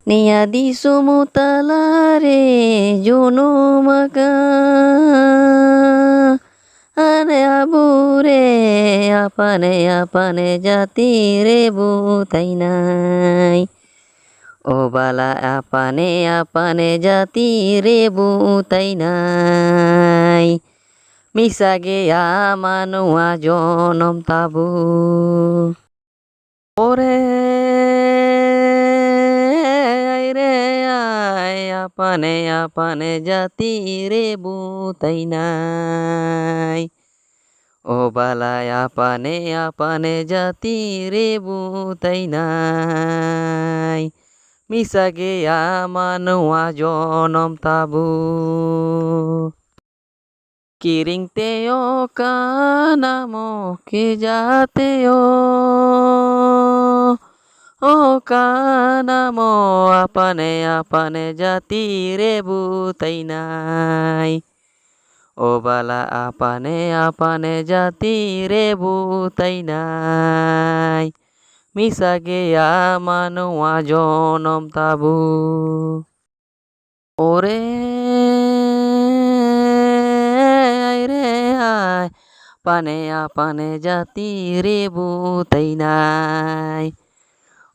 Nia di sumutalare jono maka ane abure apane jati rebu tainai. O bala apane jati rebu tainai. Misage amanua jonom tabu. Ore re ay apane jati rebu tainai. O balai apane jati rebu tainai. Misage amanua jonom tabu. Kiring teo kanamo ke jateo. O kanamo apane jati rebu tainai. O bala apane jati rebu tainai. Misage amanua jonom tabu. Ore re ay apane jati rebu tainai.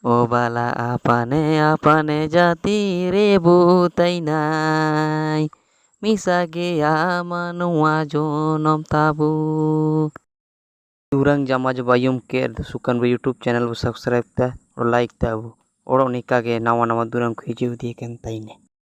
O bala apane jati rebu tainai. Misage amanua jonom tabu. Durang jamaj bayum ke sukan be YouTube channel bu subscribe ta और like ta bu. और निका के नवा नवा durang khiji दिए kan taine.